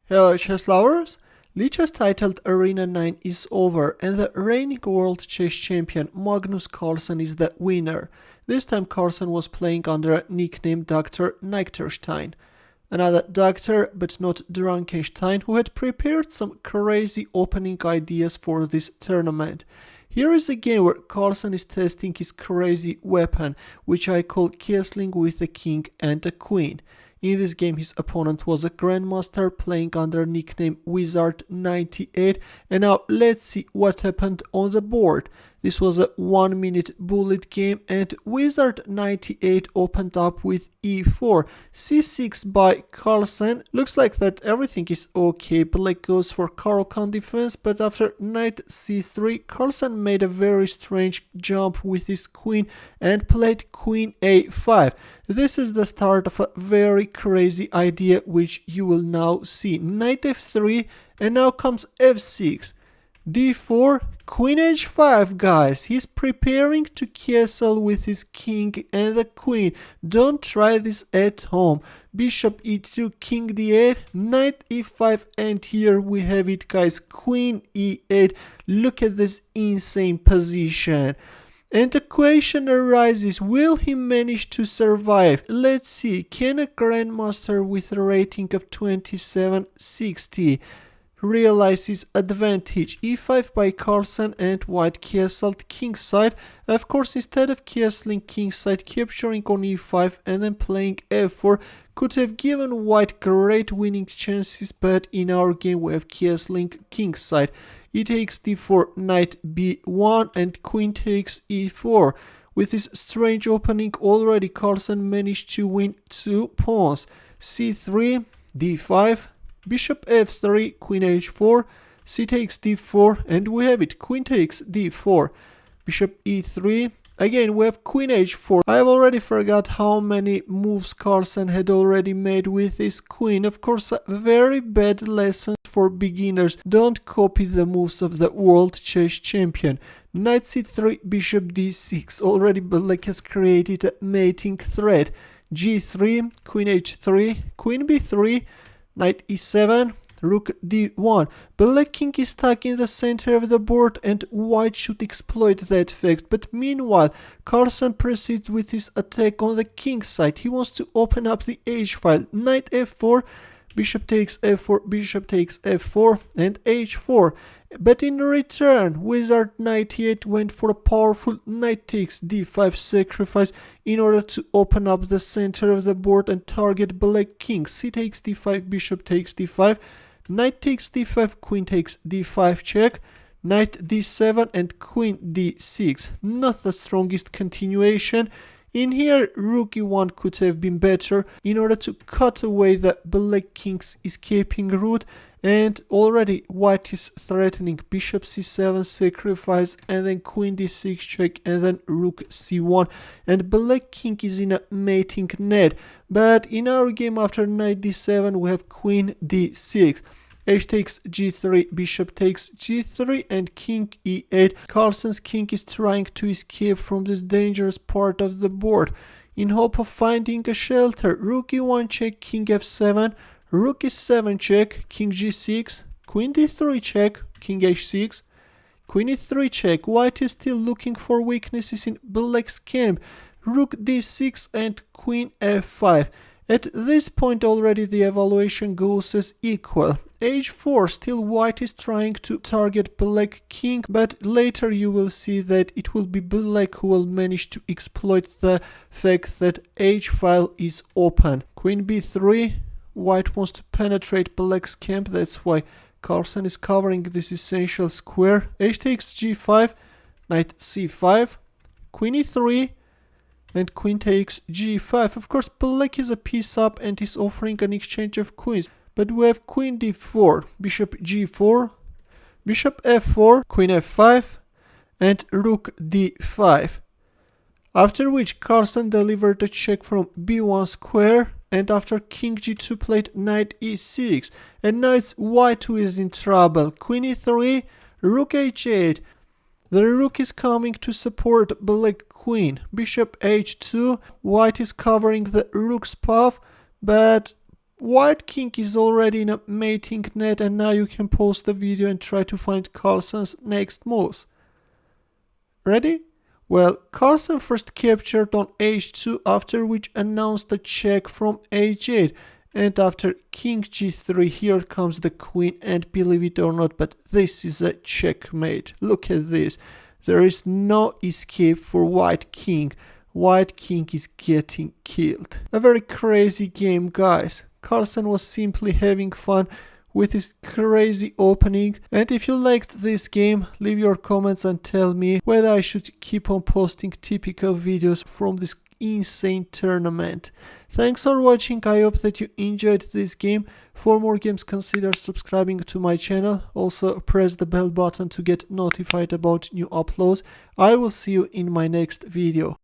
Hello chess lovers! Lichess Titled Arena 9 is over and the reigning world chess champion Magnus Carlsen is the winner. This time Carlsen was playing under a nickname DrNykterstein. Another doctor, but not DrNykterstein, who had prepared some crazy opening ideas for this tournament. Here is a game where Carlsen is testing his crazy weapon, which I call castling with a king and a queen. In this game his opponent was a grandmaster playing under nickname Wizard98, and now let's see what happened on the board. This was a 1-minute bullet game and Wizard98 opened up with e4, c6 by Carlsen. Looks like that everything is okay. Black goes for Caro-Kann defense, but after knight c3 Carlsen made a very strange jump with his queen and played queen a5. This is the start of a very crazy idea which you will now see. Knight f3 and now comes f6. d4, queen h5, guys. He's preparing to castle with his king and the queen. Don't try this at home. Bishop e2, king d8, knight e5, and here we have it, guys. Queen e8. Look at this insane position. And the question arises, will he manage to survive? Let's see, can a grandmaster with a rating of 2760 realize his advantage? e5 by Carlsen and white castled kingside. Of course, instead of castling kingside, capturing on e5 and then playing f4 could have given white great winning chances, but in our game we have castling kingside. E takes d4, knight b1, and queen takes e4. With this strange opening already, Carlsen managed to win 2 pawns. c3, d5, bishop f3, queen h4, c takes d4, and we have it, queen takes d4, bishop e3. Again, we have queen h4. I have already forgot how many moves Carlsen had already made with his queen. Of course, a very bad lesson for beginners. Don't copy the moves of the world chess champion. Knight c3, bishop d6. Already Black has created a mating thread. g3, queen h3, queen b3, knight e7, rook d1. Black king is stuck in the center of the board and white should exploit that fact. But meanwhile, Carlsen proceeds with his attack on the king side. He wants to open up the h file. Knight f4, bishop takes f4, bishop takes f4, and h4. But in return, Wizard98 went for a powerful knight takes d5 sacrifice in order to open up the center of the board and target Black king. C takes d5, bishop takes d5, knight takes d5, queen takes d5 check, knight d7, and queen d6. Not the strongest continuation. In here, rook e1 could have been better in order to cut away the Black king's escaping route, and already white is threatening bishop c7 sacrifice, and then queen d6 check, and then rook c1, and Black king is in a mating net. But in our game, after knight d7 we have queen d6, h takes g3, bishop takes g3, and king e8. Carlsen's king is trying to escape from this dangerous part of the board in hope of finding a shelter. Rook e1 check, king f7, rook e7 check, king g6, queen d3 check, king h6, queen e3 check. White is still looking for weaknesses in Black's camp. Rook d6 and queen f5. At this point already the evaluation goes as equal. h4, still white is trying to target Black king, but later you will see that it will be Black who will manage to exploit the fact that h file is open. Queen b3, white wants to penetrate Black's camp, that's why Carlsen is covering this essential square. H takes g5, knight c5, queen e3, and queen takes g5. Of course, Black is a piece up and is offering an exchange of queens. But we have queen d4, bishop g4, bishop f4, queen f5, and rook d5. After which Carlsen delivered a check from b1 square, and after king g2 played knight e6. And now it's white who is in trouble. Queen e3, rook h8. The rook is coming to support Black queen. Bishop h2, white is covering the rook's path, but white king is already in a mating net, and now you can pause the video and try to find Carlsen's next moves. Ready? Well, Carlsen first captured on h2, after which announced a check from h8, and after king g3 here comes the queen, and believe it or not, but this is a checkmate. Look at this. There is no escape for white king. White king is getting killed. A very crazy game, guys. Carlsen was simply having fun with his crazy opening, and if you liked this game, leave your comments and tell me whether I should keep on posting typical videos from this insane tournament. Thanks for watching. I hope that you enjoyed this game. For more games, consider subscribing to my channel. Also press the bell button to get notified about new uploads. I will see you in my next video.